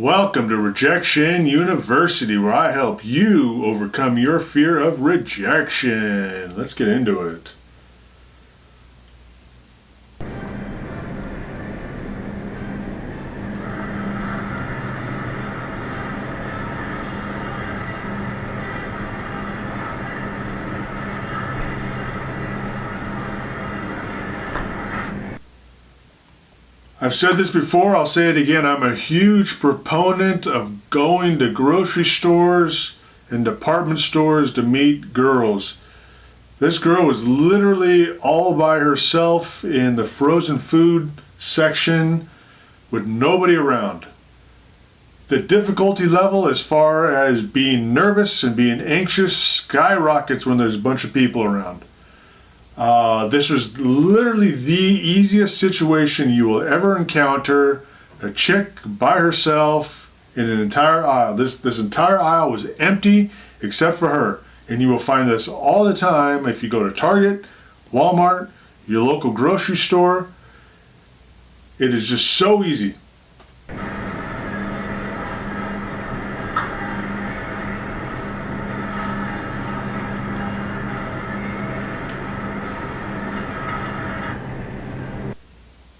Welcome to Rejection University, where I help you overcome your fear of rejection. Let's get into it. I've said this before, I'll say it again. I'm a huge proponent of going to grocery stores and department stores to meet girls. This girl was literally all by herself in the frozen food section with nobody around. The difficulty level as far as being nervous and being anxious skyrockets when there's a bunch of people around. This was literally the easiest situation you will ever encounter. A chick by herself in an entire aisle. This entire aisle was empty except for her. And you will find this all the time if you go to Target, Walmart, your local grocery store. It is just so easy.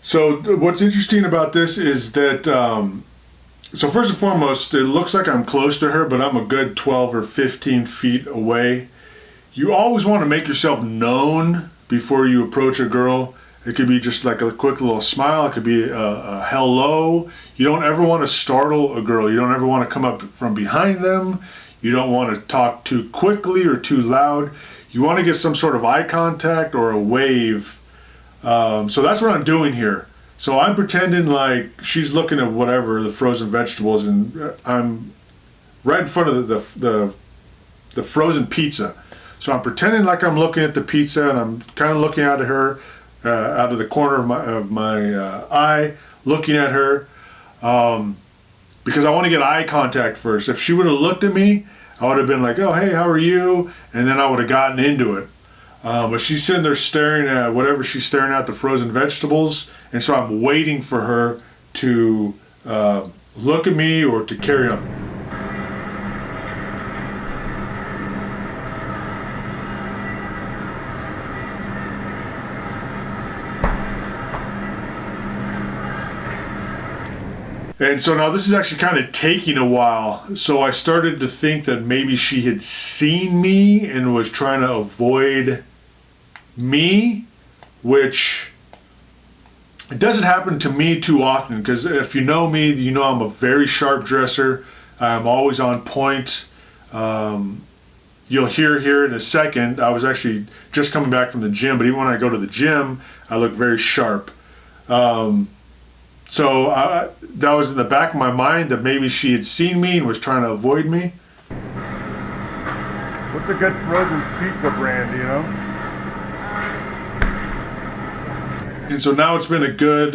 So what's interesting about this is that, so first and foremost, it looks like I'm close to her, but I'm a good 12 or 15 feet away. You always want to make yourself known before you approach a girl. It could be just like a quick little smile. It could be a hello. You don't ever want to startle a girl. You don't ever want to come up from behind them. You don't want to talk too quickly or too loud. You want to get some sort of eye contact or a wave. So that's what I'm doing here. So I'm pretending like she's looking at whatever, the frozen vegetables, and I'm right in front of the frozen pizza. So I'm pretending like I'm looking at the pizza, and I'm kind of looking at her out of the corner of my eye, looking at her, because I want to get eye contact first. If she would have looked at me, I would have been like, "Oh, hey, how are you?" And then I would have gotten into it. But she's sitting there staring at whatever she's staring at, the frozen vegetables, and so I'm waiting for her to look at me or to carry on. And so now this is actually kind of taking a while. So I started to think that maybe she had seen me and was trying to avoid me, which it doesn't happen to me too often, because if you know me, you know I'm a very sharp dresser. I'm always on point. You'll hear here in a second, I was actually just coming back from the gym, but even when I go to the gym, I look very sharp. So that was in the back of my mind that maybe she had seen me and was trying to avoid me. What's a good frozen pizza brand, do you know? And so now it's been a good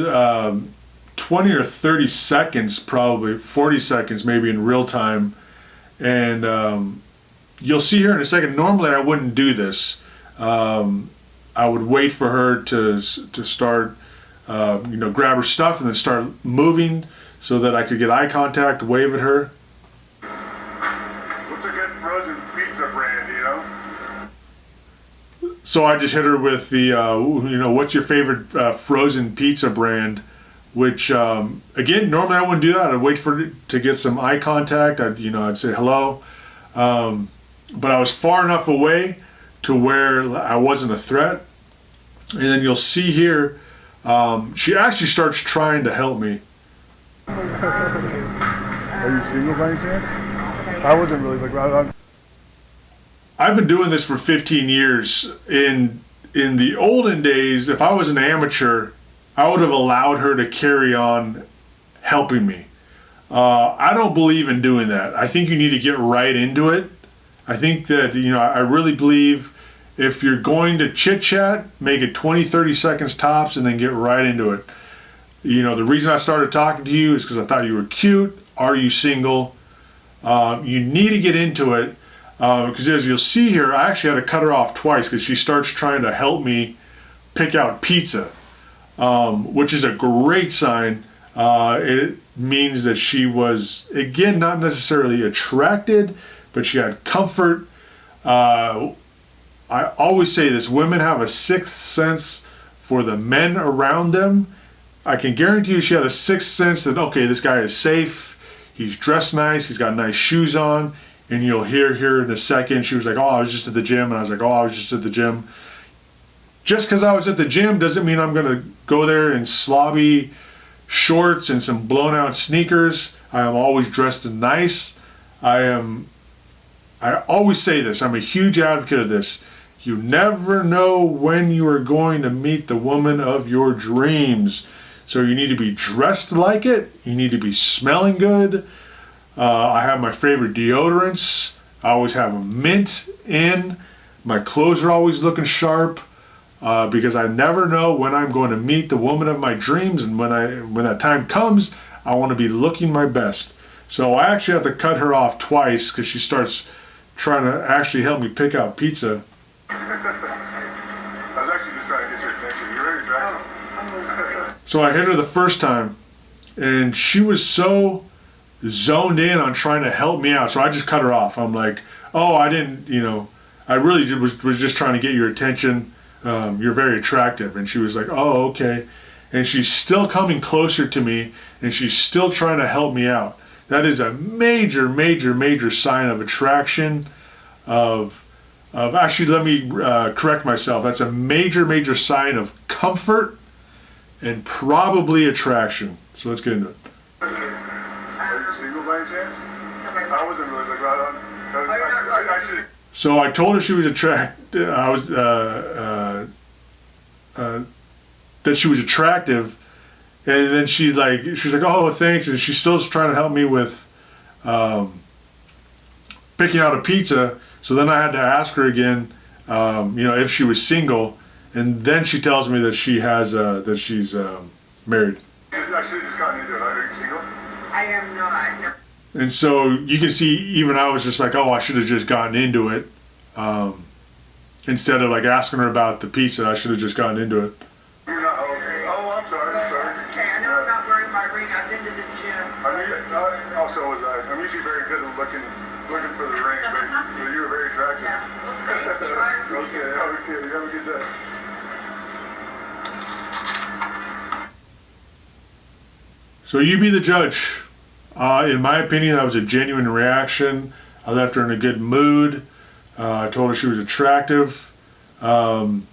20 or 30 seconds, probably 40 seconds maybe in real time. And you'll see here in a second, normally I wouldn't do this. I would wait for her to start, grab her stuff and then start moving so that I could get eye contact, wave at her. What's a good frozen pizza brand, do you know? So I just hit her with the, what's your favorite frozen pizza brand? Which, again, normally I wouldn't do that. I'd wait for her to get some eye contact. I'd say hello. But I was far enough away to where I wasn't a threat. And then you'll see here, she actually starts trying to help me. Are you single by any chance? I wasn't really I've been doing this for 15 years. In the olden days, if I was an amateur, I would have allowed her to carry on helping me. I don't believe in doing that. I think you need to get right into it. I think that, I really believe if you're going to chit chat, make it 20, 30 seconds tops and then get right into it. The reason I started talking to you is because I thought you were cute. Are you single? You need to get into it. Because as you'll see here, I actually had to cut her off twice because she starts trying to help me pick out pizza, which is a great sign. It means that she was, again, not necessarily attracted, but she had comfort. I always say this, women have a sixth sense for the men around them. I can guarantee you she had a sixth sense that, okay, this guy is safe, he's dressed nice, he's got nice shoes on, and you'll hear here in a second, she was like, oh, I was just at the gym, and I was like, oh, I was just at the gym. Just because I was at the gym doesn't mean I'm going to go there in slobby shorts and some blown out sneakers. I am always dressed nice. I always say this, I'm a huge advocate of this. You never know when you are going to meet the woman of your dreams. So you need to be dressed like it. You need to be smelling good. I have my favorite deodorants. I always have a mint in. My clothes are always looking sharp. Because I never know when I'm going to meet the woman of my dreams, and when that time comes, I want to be looking my best. So I actually have to cut her off twice because she starts trying to actually help me pick out pizza. I was actually just trying to get your attention. You're very attractive. So I hit her the first time, and she was so zoned in on trying to help me out. So I just cut her off. I'm like, oh, I didn't, I really was just trying to get your attention. You're very attractive. And she was like, oh, okay. And she's still coming closer to me, and she's still trying to help me out. That is a major, major, major sign of attraction. Actually, let me correct myself. That's a major, major sign of comfort and probably attraction. So let's get into it. Are you single by any chance? I wasn't really like right on. So I told her she was that she was attractive, and then she's like, oh, thanks, and she's still trying to help me with picking out a pizza. So then I had to ask her again, if she was single, and then she tells me that she has that she's married. I should have just gotten into it. Are you single? I am not. No. And so you can see, even I was just like, oh, I should have just gotten into it. Instead of like asking her about the pizza, I should have just gotten into it. You're not okay. Oh, I'm sorry. Okay, I know I'm not wearing my ring. I've been to the gym. I'm usually very good at looking for the ring, but you were very attractive. Yeah. Okay, you have a good day. So you be the judge. In my opinion, that was a genuine reaction. I left her in a good mood. I told her she was attractive. In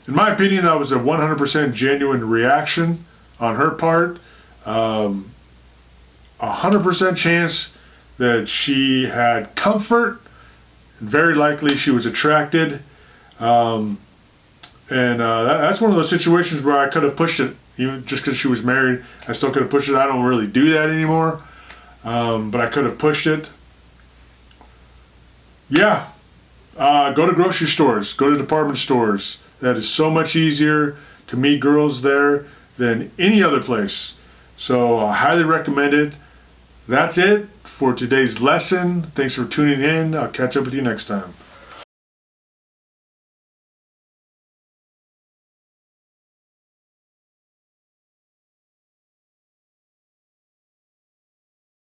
my opinion, that was a 100% genuine reaction on her part. 100% chance that she had comfort. Very likely she was attracted. That's one of those situations where I could have pushed it. Even just because she was married, I still could have pushed it. I don't really do that anymore. But I could have pushed it. Yeah. Go to grocery stores. Go to department stores. That is so much easier to meet girls there than any other place. So I highly recommend it. That's it for today's lesson. Thanks for tuning in. I'll catch up with you next time.